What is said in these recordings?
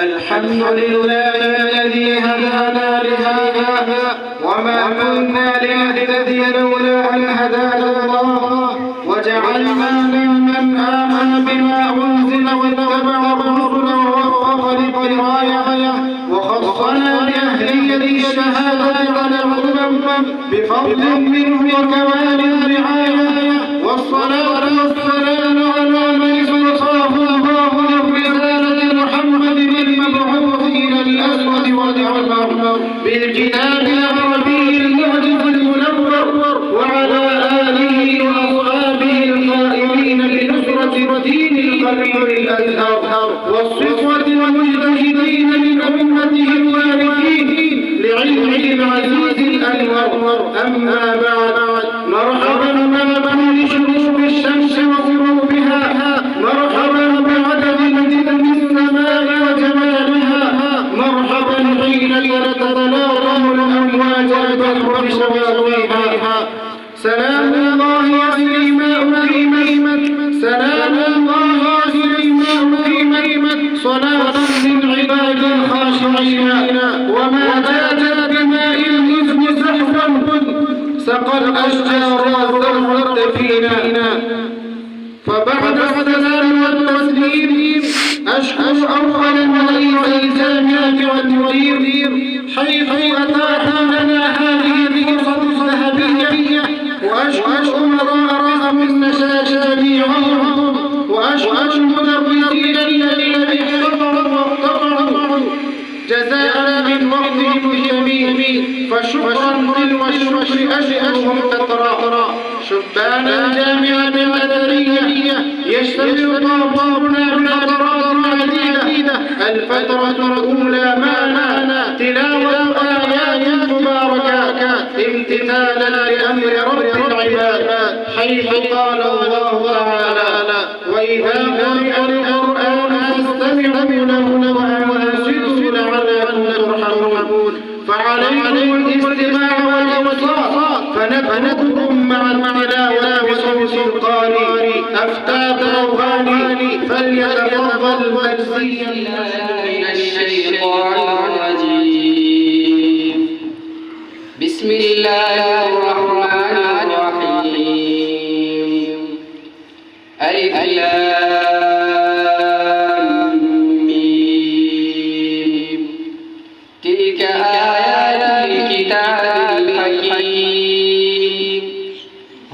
الحمد لله الذي هدانا لهذا وما كنا لنهتدي لولا أن هدانا الله وجعلنا ممن آمن بما أنزل واتبع الرسل ووفق للرعاية وخصنا بأهلية الشهادة على الأمم بفضل منه وكمال الرعاية والصلاة والسلام على من استطاعه الله للرسالة محمد المبعوث إلى الأسود والأحمر بالكتاب العربي المعجز المنور وعلى آله وأصحابه القائمين بنصرة دين القريب الأزهر والصفوة المجتهدين من أمته الوارثين لعلمه العزيز الأنور. أما بعد، مرحبا بكل شروق الشمس وغروبها، مرحبا بعدد مدينة السماء وجمالها، مرحبا حين تتلاطم الأمواج البحر بشواطئها. سلام الله يسلم كريمك، سلام الله يسلم كريمك، صلاة للعباد الخاشعين وما جادت بماء الإذن سحفا سقى الأشجار وزرت فينا. فبعد السلام والتسليم أشكر أولا رئيس الجامعة والمدير حيث أتاح لنا هذه الفرصة الذهبية، وأشكر أمراء النشاط جميعهم، وأشكر المدرسين الذين احتضروا جزاء من وقتهم الجميل، فشكرا والشكر أشكرهم تترى. شبان الجامعة الأثرية يشتغل طابورنا بفترات عديدة. الفترة الأولى معنا تلاوة آيات مباركات امتثالا لأمر رب العباد، حيث قال الله تعالى: وإذا قرئ القرآن فاستمعوا له وأنصتوا لعلكم ترحمون. فعليكم الاستماع والإنصات، فنترككم مع التلاوة بصوت قارئ أفتى بروحاني فليتفضل مجزيا من الشيطان الرجيم. بسم الله الرحمن الرحيم. ألف لام ميم. تلك آيات الكتاب الحكيم،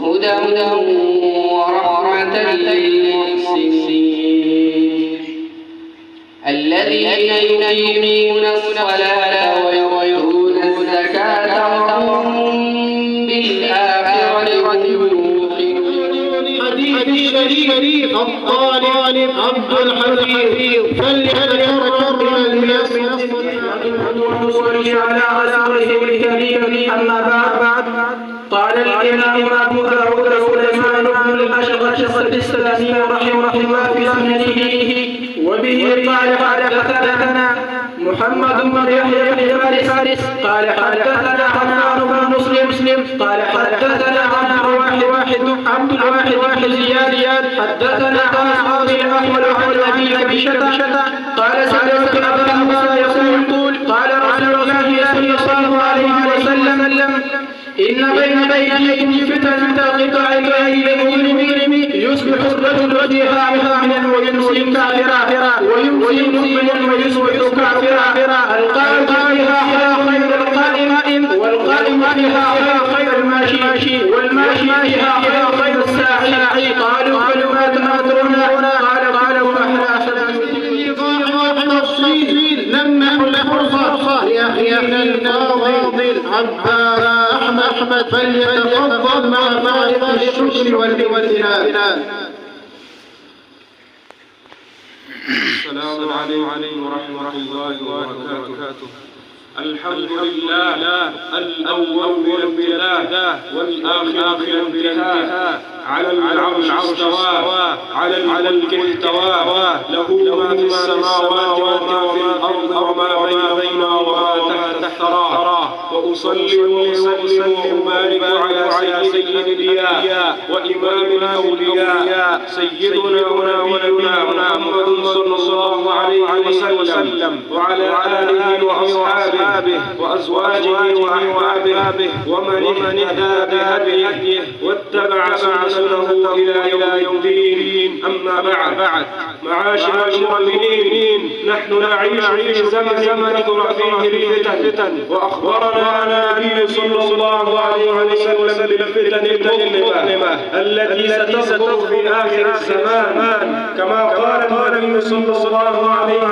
هدى ورحمة للمحسنين الذين يقيمون الصلاة ويؤتون الزكاة وهم بالآخرة هم يوقنون. حديث الشريف الطالب عبد الحفيظ فليتكرر الميسر صلى على رسوله الكريم. أما بعد، قال الإمام أبو داود سليمان بن الأشعث السلمي رحمه الله في سننه، وبه قال حدثنا محمد بن يحيى بن فارس قال حدثنا حماد بن مسلم قال حدثنا عبد الواحد زياد حدثنا عن أصحاب الأحمد عن أبي بشتى قال سمعت أبا موسى يقول قال رسول الله صلى الله عليه وسلم: إن بين أيديكم فتن كقطع الليل المظلم، يصبح الرجل وجهها ويمسي كافرا ويمسي مؤمنا ويصبح كافرا. القائم فيها خير القائم، والقائم فيها خير الماشي، والماشي فيها خير الساعي. قالوا فلما تناظرون؟ قال فأحلى التفصيل لما الفرصة لأخينا الفاضل عباس أحمد فليتفضل مع معرفة الشكر والامتنان. السلام عليكم ورحمة الله وبركاته. الحمد لله الأول بالابتداء والآخر بالانتهاء، على العرش استوى، على الملك احتوى، له ما في السماوات وما في الأرض وما بينهما وما تحت الثرى، وأصلي وأسلم وأبارك على سيد الأنبياء وإمام الأولياء سيدنا ونبينا محمد صلى الله عليه وسلم وعلى آله وأصحابه وأزواجه وأحبابه ومن اهتدى بهديه واتبع سنته إلى يوم الدين. أما بعد، معاشر المؤمنين، نحن نعيش في زمن كثر فيه الفتن، وأخبرنا النبي صلى الله عليه وسلم بالفتن المظلمة التي ستظهر في آخر الزمان، كما قال النبي صلى الله عليه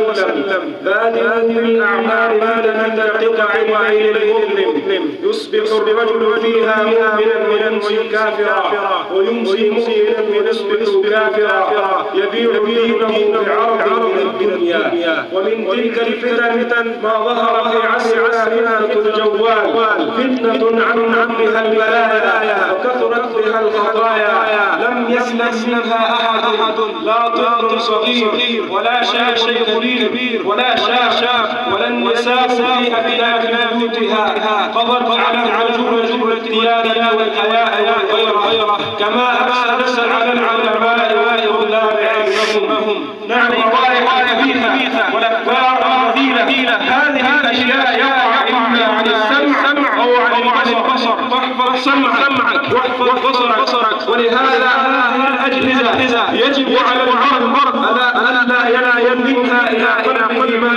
وسلم: بادروا بالأعمال فتنة كقطع الليل المظلم، يصبح الرجل فيها مؤمنا كافرا ويمسي مؤمنا ويصبح كافرا، يبيع دينه بعرض من الدنيا. ومن تلك الفتن ما ظهر في عصرنا فتنة الجوال، فتنة عن عمها البلايا وكثرت بها الخطايا، لم يسلم منها أحد، لا طفل صغير ولا شيخ كبير ولا شاب ولا النساء في أبناء بيوتها، قضت على الرجل والديانة والحياء والغيرة، كما أفسدت على العلماء وطلاب علمهم. نعم، روائح خبيثة والأفكار رذيلة، هذه الأشياء يقع إما عن السمع أو عن البصر، فاحفظ سمعك واحفظ بصرك. ولهذا هذه الأجهزة يجب على المرء ألا ينبهها إلى قلبه ما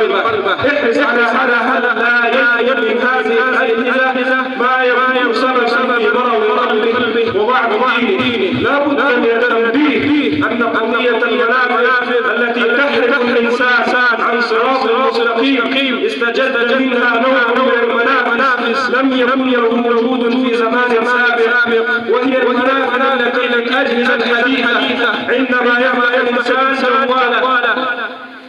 يقربه. احرص على هذا، لا ينبه هذه الأجهزة ما يكون سبب مرض قلبه وضعف دينه. لا بد من التنبيه أن قضية المنافذ التي تحرم الإنسان عن صراط المستقيم استجد منها نوع من المنافذ لم يكن موجود في زمان سابق، وهي المنافذ التي الأجهزة الحديثة عندما يعمل الإنسان سواله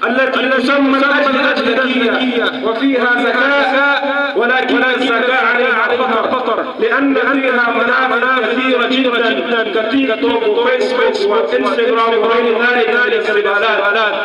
التي تسمى الأجهزة الذكية، وفيها ذكاء، ولكن الذكاء عليها خطر، لأن فيها منافذ كثيرة جدا كتيك وفيسبوك وإنستغرام وغير ذلك من الاستغلالات.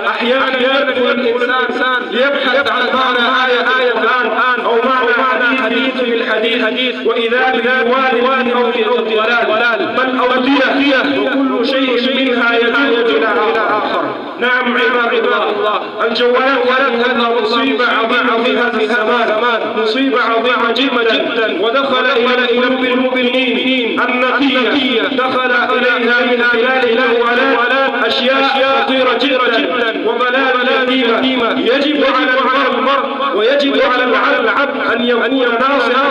أحيانا يدخل الإنسان يبحث عن معنى آية الآن أو معنى حديث بالحديث، وإذا بالوالد أو الضلال بل أودية، وكل شيء منها يدل إلى آخر. نعم عباد الله، الجوالات هذا مصيبة عظيمة في هذا الزمان، مصيبة عظيمة جدا، ودخل إلى قلوب المؤمنين النقية، دخل إليها من خلال الجوالات أشياء خطيرة جدا وبلاء كثيرة. يجب على المرء ويجب على العبد أن يكون ناصحا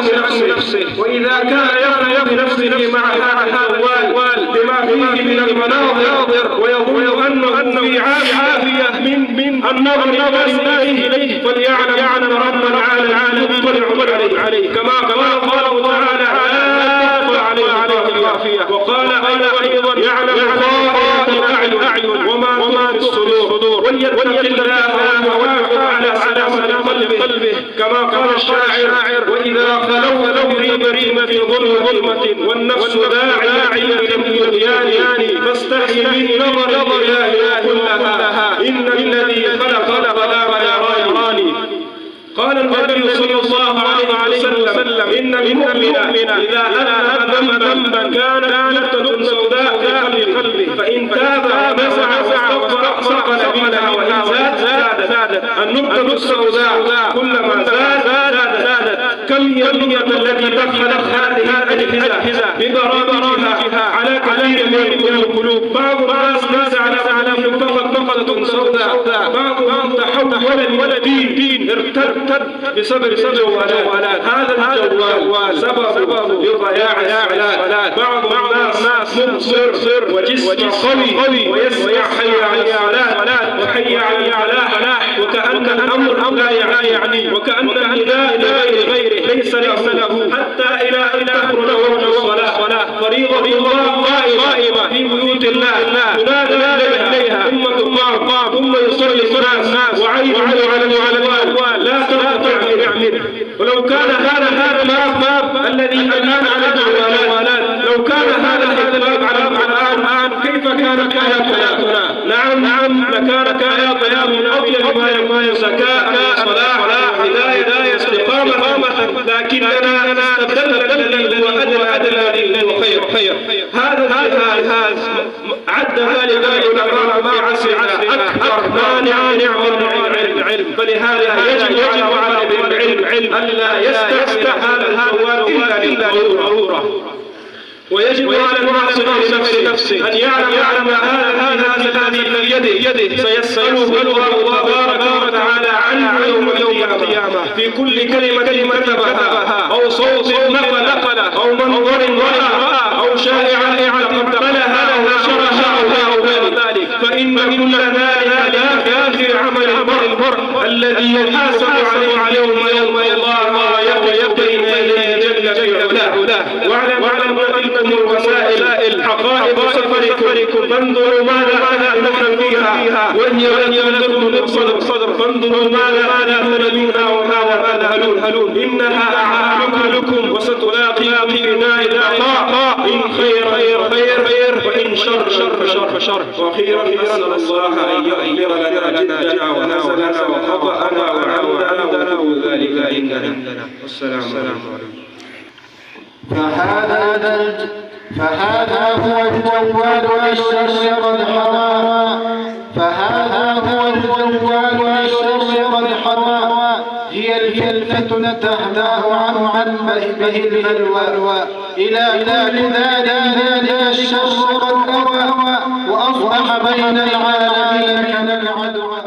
لنفسه، وإذا كان يقضي بنفسه مع هذا الجوال بما فيه من المناظر ويظن أنه في عافية من النظر إليه، فليعلم رب العالمين يطلع عليه، كما قال الله تعالى: وقال أيضا: يعلم خائنة الأعين وما في الصدور، وليتق الله ويحافظ على سلامة قلبه، كما قال الشاعر: وإذا خلوت بريمة في ظلمة والنفس داعية للطغيان، فاستحي من نظر الإله كلها، إن الذي خلق لا يراني. قال النبي صلى الله عليه وسلم: إن المؤمن إذا أذنب ذنبا كانت نقطة سوداء في قلبه، فإن تاب مسح واستقبل منها، وإن زادت النقطة السوداء كلما زادت. كم هي النقطة التي دخلت هذه الأجهزة ببرامجها على كثير من القلوب؟ بعض الناس ليس على نقطة سوداء، بعضهم تحول من دين ارتد بسبب الجوالات. هذا الجوال سبب لضياع الصلاة. بعض الناس مبصر وجسم قوي ويسمع حي على الصلاة وحي على الفلاح، وكأن الأمر لا يعني، وكأن النداء لغيره ليس له، حتى إلى أن تخرج له الصلاة. فريضة الله قائمة في بيوت الله، تنادى إليها ثم تقام، ثم يصلي الناس وعينه على الجوال لا تقطع بنعمه. ولو كان هذا الباب الذي الآن على الجوالات، لو كان هذا الباب على القرآن، كيف كيف كانت حياتنا؟ نعم لكانت حياتنا من أطيب ما يكون زكاة صلاح هداية استقامة، لكننا استبدلنا الذي هو أدنى الذي هو خير. هذا عد ذلك العلماء في عصرنا أكبر مانع من العلم، فلهذا يجب على العلم ألا يستفتح هذا الجوال إلا للضرورة، ويجب على الناصح لنفسه أن يعلم هذا الذي في يده سيسأله الله تبارك وتعالى عنه يوم القيامة في كل كلمة كتبها أو صوت نقله أو منظر رأى أو شائعة تقبلها أو شرحها أو ذلك، فإن كل ذلك داخل عمل المرء الذي يحاسب عليه يوم الله ويقضي إليه جل في علاه. واعلم تلكم الوسائل حقائق سفركم، فانظروا ماذا نحن فيها، وهي لكم الصدر، فانظروا ماذا تريدون وماذا هلون. إنها أعمالكم وستلاقي في بناء اللقاء، إن خير وإن شر. وأخيرا نسأل الله أن يغفر لنا جدنا ونسلنا وخطأنا وعمدنا وكل ذلك عندنا. والسلام عليكم. فهذا هو الجوال للشر قد حضر، هي الفتنة تهداه عن به البلوى إلى كل ذلك الشر قد أوى، وأصبح بين العالمين كالعدوى.